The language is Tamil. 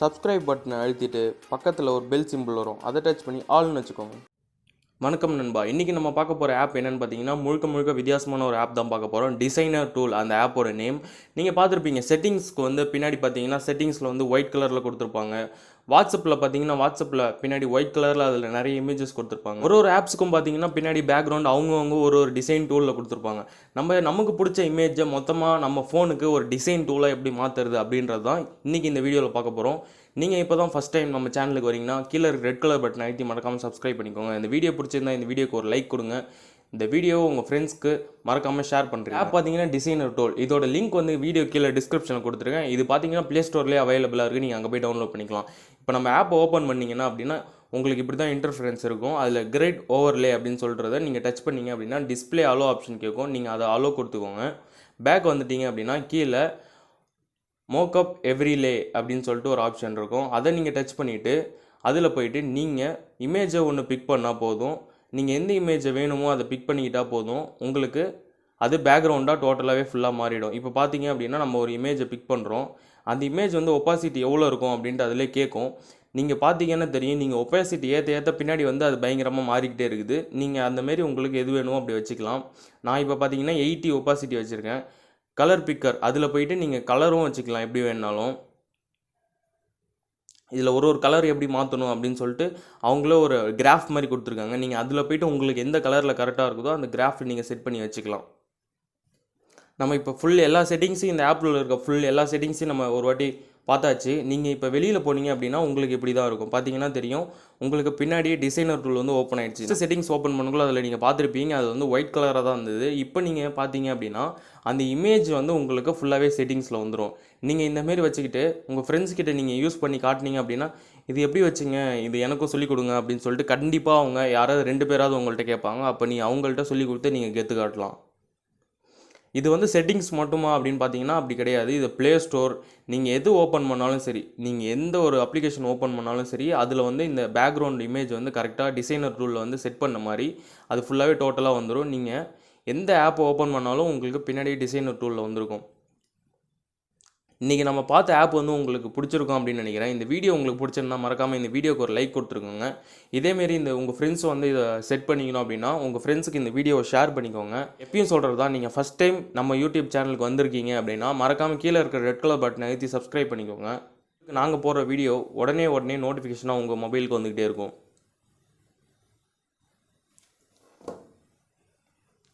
சப்ஸ்கிரைப் பட்டனை அழுத்திட்டு பக்கத்தில் ஒரு பெல் சிம்பிள் வரும், அதை டச் பண்ணி ஆல்னு வச்சுக்கோங்க. வணக்கம் நண்பா. இன்றைக்கி நம்ம பார்க்க போகிற ஆப் என்னென்னு பார்த்தீங்கன்னா முழுக்க வித்தியாசமான ஒரு ஆப் தான் பார்க்க போகிறோம். டிசைனர் டூல் அந்த ஆப்போட நேம். நீங்கள் பார்த்துருப்பீங்க, செட்டிங்ஸ்க்கு வந்து பின்னாடி பார்த்தீங்கன்னா செட்டிங்ஸில் வந்து ஒயிட் கலரில் கொடுத்துருப்பாங்க. வாட்ஸ்அப்பில் பார்த்தீங்கன்னா வாட்ஸ்அப்பில் பின்னாடி ஒயிட் கலரில் அதில் நிறைய இமேஜஸ் கொடுத்துருப்பாங்க. ஒரு ஆப்ஸுக்கும் பார்த்தீங்கன்னா பின்னாடி பேக்ரவுண்ட் அவங்கவுங்க ஒரு டிசைன் டூலில் கொடுத்துருப்பாங்க. நமக்கு பிடிச்ச இமேஜை மொத்தமாக நம்ம ஃபோனுக்கு ஒரு டிசைன் டூலாக எப்படி மாற்றுறது அப்படின்றது தான் இன்றைக்கி இந்த வீடியோவில் பார்க்க போகிறோம். நீங்கள் இப்போ தான் ஃபஸ்ட் டைம் நம்ம சேனலுக்கு வரீங்கன்னா கீழே ரெட் கலர் பட்டன் அழுத்தி மறக்காமல் சப்ஸ்கிரைப் பண்ணிக்கோங்க. இந்த வீடியோ பிடிச்சிருந்தா இந்த வீடியோக்கு ஒரு லைக் கொடுங்க. இந்த வீடியோ உங்கள் ஃப்ரெண்ட்ஸ்க்கு மறக்காமல் ஷேர் பண்ணுறேன். ஆப் பார்த்தீங்கன்னா டிசைனர் டூல். இதோட லிங்க் வந்து வீடியோ கீழே டிஸ்கிரிப்ஷனில் கொடுத்துருக்கேன். இது பார்த்தீங்கன்னா ப்ளே ஸ்டோர்லேயே அவைலபிளாக இருக்குது. நீங்கள் அங்கே போய் டவுன்லோட் பண்ணிக்கலாம். இப்போ நம்ம ஆப் ஓப்பன் பண்ணிங்கன்னா அப்படின்னா உங்களுக்கு இப்படி தான் இன்டர்ஃபரன்ஸ் இருக்கும். அதில் கிரேட் ஓவர்லே அப்படின்னு சொல்கிறத நீங்கள் டச் பண்ணிங்க அப்படின்னா டிஸ்பிளே அலோ ஆப்ஷன் கேட்கும். நீங்கள் அதை அலோ கொடுத்துக்கோங்க. பேக் வந்துட்டீங்க அப்படின்னா கீழே மோக்கப் எவ்ரிலே அப்படின்னு சொல்லிட்டு ஒரு ஆப்ஷன் இருக்கும். அதை நீங்கள் டச் பண்ணிவிட்டு அதில் போயிட்டு நீங்கள் இமேஜை ஒன்று பிக் பண்ணால் போதும். நீங்கள் எந்த இமேஜை வேணுமோ அதை பிக் பண்ணிக்கிட்டால் போதும். உங்களுக்கு அது பேக்ரவுண்டாக டோட்டலாகவே ஃபுல்லாக மாறிடும். இப்போ பார்த்தீங்க அப்படின்னா நம்ம ஒரு இமேஜை பிக் பண்ணுறோம். அந்த இமேஜ் வந்து ஒப்பாசிட்டி எவ்வளோ இருக்கும் அப்படின்ட்டு அதிலே கேட்கும். நீங்கள் பார்த்தீங்கன்னா தெரியும், நீங்கள் ஒப்பாசிட்டி ஏற்ற பின்னாடி வந்து அது பயங்கரமாக மாறிக்கிட்டே இருக்குது. நீங்கள் அந்தமாரி உங்களுக்கு எது வேணுமோ அப்படி வச்சுக்கலாம். நான் இப்போ பார்த்தீங்கன்னா 80 ஒப்பாசிட்டி வச்சுருக்கேன். கலர் பிக்கர் அதில் போயிட்டு நீங்கள் கலரும் வச்சுக்கலாம் எப்படி வேணாலும். இதில் ஒரு கலர் எப்படி மாற்றணும் அப்படின்னு சொல்லிட்டு அவங்களே ஒரு கிராஃப் மாதிரி கொடுத்துருக்காங்க. நீங்கள் அதில் போய்ட்டு உங்களுக்கு எந்த கலரில் கரெக்டாக இருக்குதோ அந்த கிராஃப் நீங்கள் செட் பண்ணி வச்சுக்கலாம். நம்ம இப்போ ஃபுல் எல்லா செட்டிங்ஸையும் இந்த ஆப்பில் இருக்க எல்லா செட்டிங்ஸையும் நம்ம ஒரு வாட்டி பார்த்தாச்சு. நீங்கள் இப்போ வெளியில் போனீங்க அப்படின்னா உங்களுக்கு இப்படி தான் இருக்கும். பார்த்தீங்கன்னா தெரியும், உங்களுக்கு பின்னாடியே டிசைனர் டூல் வந்து ஓப்பன் ஆகிடுச்சு. செட்டிங்ஸ் ஓப்பன் பண்ணுங்களோ அதில் நீங்கள் பார்த்துருப்பீங்க, அது வந்து ஒயிட் கலராக தான் இருந்தது. இப்போ நீங்கள் பார்த்தீங்க அப்படின்னா அந்த இமேஜ் வந்து உங்களுக்கு ஃபுல்லாகவே செட்டிங்ஸில் வந்துடும். நீங்கள் இந்தமாரி வச்சுக்கிட்டு உங்கள் ஃப்ரெண்ட்ஸ்கிட்ட நீங்கள் யூஸ் பண்ணி காட்டினீங்க அப்படின்னா இது எப்படி வச்சுங்க, இது எனக்கும் சொல்லிக் கொடுங்க அப்படின்னு சொல்லிட்டு கண்டிப்பாக அவங்க யாராவது 2 பேராவது உங்கள்கிட்ட கேட்பாங்க. அப்போ நீ அவங்கள்ட்ட சொல்லிக் கொடுத்து நீங்கள் கெத்து காட்டலாம். இது வந்து செட்டிங்ஸ் மட்டுமா அப்படின்னு பார்த்தீங்கன்னா அப்படி கிடையாது. இது ப்ளே ஸ்டோர். நீங்கள் எது ஓப்பன் பண்ணாலும் சரி, நீங்கள் எந்த ஒரு அப்ளிகேஷன் ஓப்பன் பண்ணாலும் சரி, அதில் வந்து இந்த பேக்ரவுண்ட் இமேஜ் வந்து கரெக்டாக டிசைனர் டூலில் வந்து செட் பண்ண மாதிரி அது ஃபுல்லாகவே டோட்டலாக வந்துடும். நீங்கள் எந்த ஆப் ஓப்பன் பண்ணாலும் உங்களுக்கு பின்னாடி டிசைனர் டூலில் வந்திருக்கும். இன்றைக்கி நம்ம பார்த்த ஆப் வந்து உங்களுக்கு பிடிச்சிருக்கும் அப்படின்னு நினைக்கிறேன். இந்த வீடியோ உங்களுக்கு பிடிச்சிருந்தா மறக்காமல் இந்த வீடியோக்கு ஒரு லைக் கொடுத்துருக்கோங்க. இதேமாரி உங்கள் ஃப்ரெண்ட்ஸ் வந்து இதை செட் பண்ணிக்கணும் அப்படின்னா உங்கள் ஃப்ரெண்ட்ஸுக்கு இந்த வீடியோவை ஷேர் பண்ணிக்கோங்க. எப்பயும் சொல்கிறது தான், நீங்கள் ஃபஸ்ட் டைம் நம்ம யூடியூப் சேனலுக்கு வந்திருக்கீங்க அப்படின்னா மறக்காமல் கீழே இருக்கிற ரெட் கலர் பட்டனை அழுத்தி சப்ஸ்கிரைப் பண்ணிக்கோங்க. நாங்கள் போடுற வீடியோ உடனே நோட்டிஃபிகேஷனாக உங்கள் மொபைலுக்கு வந்துக்கிட்டே இருக்கும்.